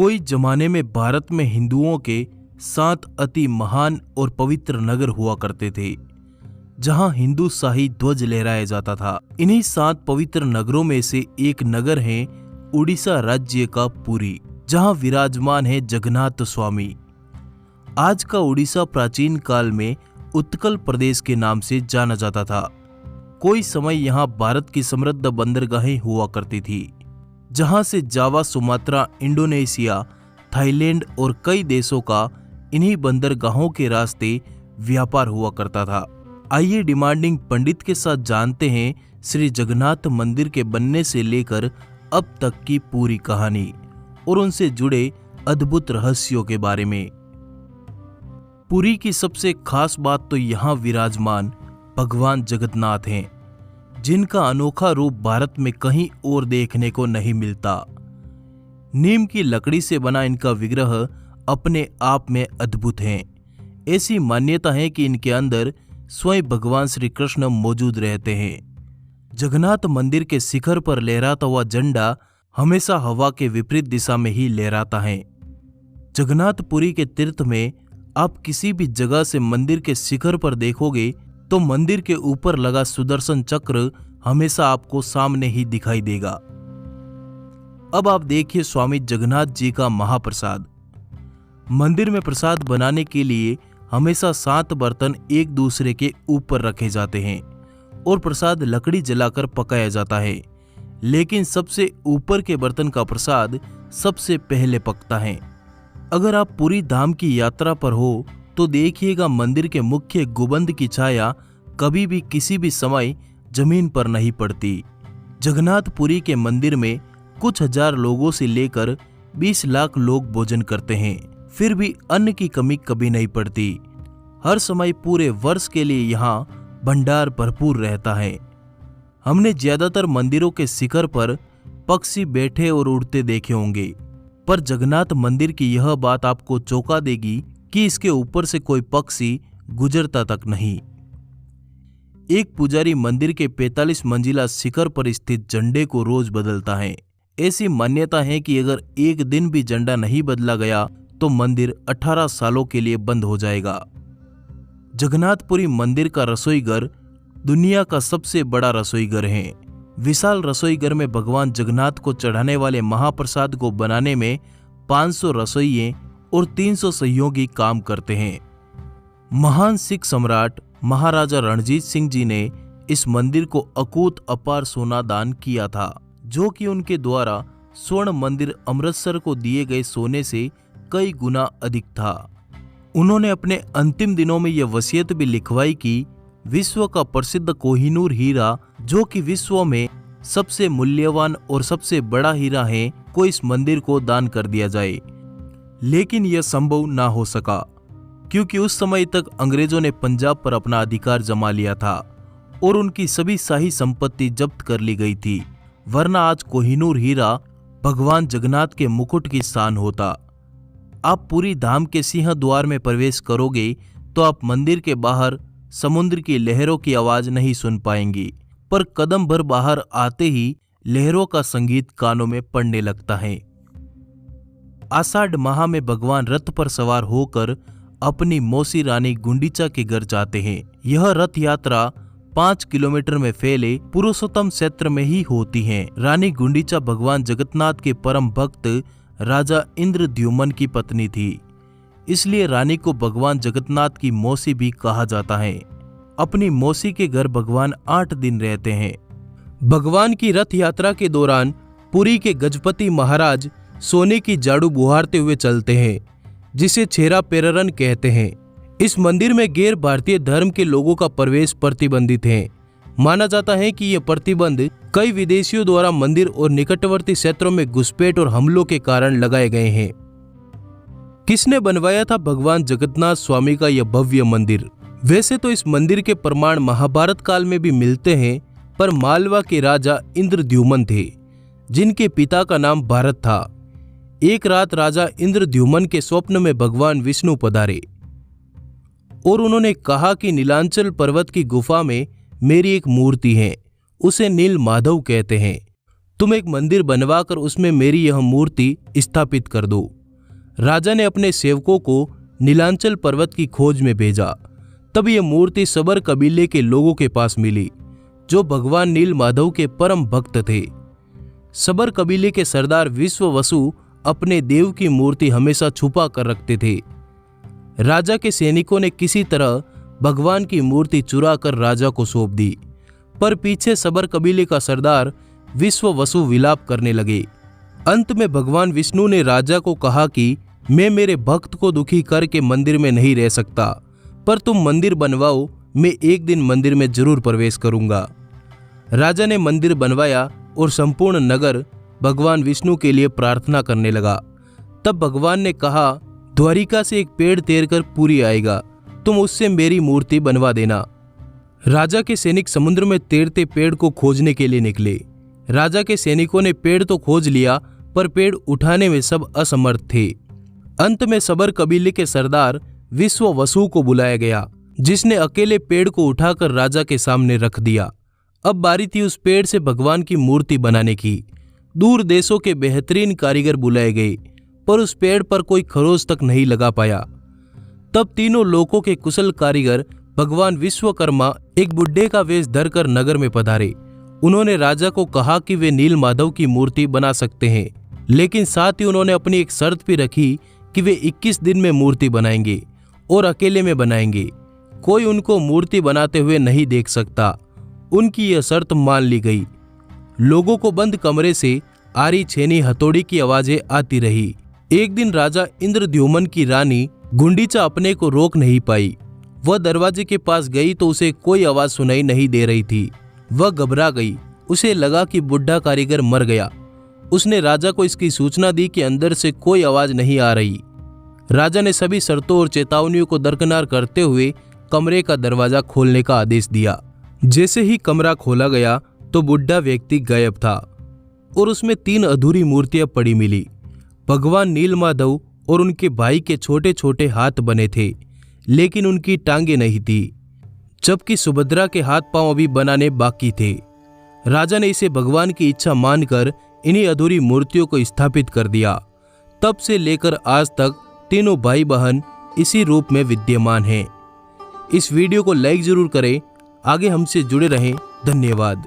कोई जमाने में भारत में हिंदुओं के 7 अति महान और पवित्र नगर हुआ करते थे, जहां हिंदू शाही ध्वज लहराया जाता था। इन्हीं 7 पवित्र नगरों में से एक नगर है उड़ीसा राज्य का पुरी, जहां विराजमान है जगन्नाथ स्वामी। आज का उड़ीसा प्राचीन काल में उत्कल प्रदेश के नाम से जाना जाता था। कोई समय यहाँ भारत की समृद्ध बंदरगाहें हुआ करती थी, जहां से जावा, सुमात्रा, इंडोनेशिया, थाईलैंड और कई देशों का इन्हीं बंदरगाहों के रास्ते व्यापार हुआ करता था। आइए डिमांडिंग पंडित के साथ जानते हैं श्री जगन्नाथ मंदिर के बनने से लेकर अब तक की पूरी कहानी और उनसे जुड़े अद्भुत रहस्यों के बारे में। पुरी की सबसे खास बात तो यहाँ विराजमान भगवान जगन्नाथ हैं, जिनका अनोखा रूप भारत में कहीं और देखने को नहीं मिलता। नीम की लकड़ी से बना इनका विग्रह अपने आप में अद्भुत है। ऐसी मान्यता है कि इनके अंदर स्वयं भगवान श्री कृष्ण मौजूद रहते हैं। जगन्नाथ मंदिर के शिखर पर लहराता हुआ झंडा हमेशा हवा के विपरीत दिशा में ही लहराता है। जगन्नाथपुरी के तीर्थ में आप किसी भी जगह से मंदिर के शिखर पर देखोगे तो मंदिर के ऊपर लगा सुदर्शन चक्र हमेशा आपको सामने ही दिखाई देगा। अब आप देखिए स्वामी जगन्नाथ जी का महाप्रसाद। मंदिर में प्रसाद बनाने के लिए हमेशा 7 बर्तन एक दूसरे के ऊपर रखे जाते हैं और प्रसाद लकड़ी जलाकर पकाया जाता है, लेकिन सबसे ऊपर के बर्तन का प्रसाद सबसे पहले पकता है। अगर आप पुरी धाम की यात्रा पर हो तो देखिएगा मंदिर के मुख्य गुंबद की छाया कभी भी किसी भी समय जमीन पर नहीं पड़ती। जगन्नाथपुरी के मंदिर में कुछ हजार लोगों से लेकर 20 लाख लोग भोजन करते हैं, फिर भी अन्न की कमी कभी नहीं पड़ती। हर समय पूरे वर्ष के लिए यहाँ भंडार भरपूर रहता है। हमने ज्यादातर मंदिरों के शिखर पर पक्षी बैठे और उड़ते देखे होंगे, पर जगन्नाथ मंदिर की यह बात आपको चौंका देगी कि इसके ऊपर से कोई पक्षी गुजरता तक नहीं। एक पुजारी मंदिर के 45 मंजिला शिखर पर स्थित झंडे को रोज बदलता है। ऐसी मान्यता है कि अगर एक दिन भी झंडा नहीं बदला गया तो मंदिर 18 सालों के लिए बंद हो जाएगा। जगन्नाथपुरी मंदिर का रसोईघर दुनिया का सबसे बड़ा रसोईघर है। विशाल रसोईघर में भगवान जगन्नाथ को चढ़ाने वाले महाप्रसाद को बनाने में 500 रसोइये और 300 सहयोगी काम करते हैं। महान सिख सम्राट महाराजा रणजीत सिंह जी ने इस मंदिर को अकूत अपार सोना दान किया था, जो कि उनके द्वारा स्वर्ण मंदिर अमृतसर को दिए गए सोने से कई गुना अधिक था। उन्होंने अपने अंतिम दिनों में यह वसीयत भी लिखवाई कि विश्व का प्रसिद्ध कोहिनूर हीरा, जो कि विश्व में सबसे मूल्यवान और सबसे बड़ा हीरा है, को इस मंदिर को दान कर दिया जाए। लेकिन यह संभव ना हो सका, क्योंकि उस समय तक अंग्रेजों ने पंजाब पर अपना अधिकार जमा लिया था और उनकी सभी शाही संपत्ति जब्त कर ली गई थी, वरना आज कोहिनूर हीरा भगवान जगन्नाथ के मुकुट की शान होता। आप पूरी धाम के सिंह द्वार में प्रवेश करोगे तो आप मंदिर के बाहर समुद्र की लहरों की आवाज नहीं सुन पाएंगी, पर कदम भर बाहर आते ही लहरों का संगीत कानों में पड़ने लगता है। आषाढ़ माह में भगवान रथ पर सवार होकर अपनी मौसी रानी गुंडीचा के घर जाते हैं। यह रथ यात्रा 5 किलोमीटर में फैले पुरुषोत्तम क्षेत्र में ही होती है। रानी गुंडीचा भगवान जगन्नाथ के परम भक्त राजा इंद्रद्युम्न की पत्नी थी, इसलिए रानी को भगवान जगन्नाथ की मौसी भी कहा जाता है। अपनी मौसी के घर भगवान 8 दिन रहते हैं। भगवान की रथ यात्रा के दौरान पुरी के गजपति महाराज सोने की झाड़ू बुहारते हुए चलते हैं, जिसे छेरा पेररन कहते हैं। इस मंदिर में गैर भारतीय धर्म के लोगों का प्रवेश प्रतिबंधित है। माना जाता है कि यह प्रतिबंध कई विदेशियों द्वारा मंदिर और निकटवर्ती क्षेत्रों में घुसपैठ और हमलों के कारण लगाए गए हैं। किसने बनवाया था भगवान जगन्नाथ स्वामी का यह भव्य मंदिर? वैसे तो इस मंदिर के प्रमाण महाभारत काल में भी मिलते हैं, पर मालवा के राजा इंद्रद्युम्न थे, जिनके पिता का नाम भारत था। एक रात राजा इंद्रद्युम्न के स्वप्न में भगवान विष्णु पधारे और उन्होंने कहा कि नीलांचल पर्वत की गुफा में मेरी एक मूर्ति है, उसे नील माधव कहते हैं। तुम एक मंदिर बनवाकर उसमें मेरी यह मूर्ति स्थापित कर दो। राजा ने अपने सेवकों को नीलांचल पर्वत की खोज में भेजा। तब यह मूर्ति सबर कबीले के लोगों के पास मिली, जो भगवान नील माधव के परम भक्त थे। सबर कबीले के सरदार विश्ववसु अपने देव की मूर्ति हमेशा छुपा कर रखते थे। राजा के सैनिकों ने किसी तरह भगवान की मूर्ति चुरा कर राजा को सौंप दी, पर पीछे सबर कबीले का सरदार विश्ववसु विलाप करने लगे। अंत में भगवान विष्णु ने राजा को कहा कि मैं मेरे भक्त को दुखी करके मंदिर में नहीं रह सकता, पर तुम मंदिर बनवाओ, मैं एक दिन मंदिर में जरूर प्रवेश करूंगा। राजा ने मंदिर बनवाया और संपूर्ण नगर भगवान विष्णु के लिए प्रार्थना करने लगा। तब भगवान ने कहा, द्वारिका से एक पेड़ तैरकर पुरी आएगा, तुम उससे मेरी मूर्ति बनवा देना। राजा के सैनिक समुद्र में तैरते पेड़ को खोजने के लिए निकले। राजा के सैनिकों ने पेड़ तो खोज लिया, पर पेड़ उठाने में सब असमर्थ थे। अंत में सबर कबीले के सरदार विश्ववसु को बुलाया गया, जिसने अकेले पेड़ को उठाकर राजा के सामने रख दिया। अब बारी थी उस पेड़ से भगवान की मूर्ति बनाने की। दूर देशों के बेहतरीन कारीगर बुलाए गए, पर उस पेड़ पर कोई खरोच तक नहीं लगा पाया। तब तीनों लोकों के कुशल कारीगर भगवान विश्वकर्मा एक बुड्ढे का वेश धरकर नगर में पधारे। उन्होंने राजा को कहा कि वे नील माधव की मूर्ति बना सकते हैं, लेकिन साथ ही उन्होंने अपनी एक शर्त भी रखी कि वे 21 दिन में मूर्ति बनाएंगे और अकेले में बनाएंगे। कोई उनको मूर्ति बनाते हुए नहीं देख सकता। उनकी यह शर्त मान ली गई। लोगों को बंद कमरे से आरी छेनी हथौड़ी की आवाजें आती रही। एक दिन राजा इंद्रद्युम्न की रानी गुंडीचा अपने को रोक नहीं पाई। वह दरवाजे के पास गई तो उसे कोई आवाज सुनाई नहीं दे रही थी। वह घबरा गई। उसे लगा कि बुढ़ा कारीगर मर गया। उसने राजा को इसकी सूचना दी कि अंदर से कोई आवाज नहीं आ रही। राजा ने सभी शर्तों और चेतावनियों को दरकिनार करते हुए कमरे का दरवाजा खोलने का आदेश दिया। जैसे ही कमरा खोला गया तो बुढ़ा व्यक्ति गायब था और उसमें 3 अधूरी मूर्तियां पड़ी मिली। भगवान नीलमाधव और उनके भाई के छोटे छोटे हाथ बने थे, लेकिन उनकी टांगे नहीं थी, जबकि सुभद्रा के हाथ पांव अभी बनाने बाकी थे। राजा ने इसे भगवान की इच्छा मानकर इन्हीं अधूरी मूर्तियों को स्थापित कर दिया। तब से लेकर आज तक तीनों भाई बहन इसी रूप में विद्यमान हैं। इस वीडियो को लाइक जरूर करें। आगे हमसे जुड़े रहें। धन्यवाद।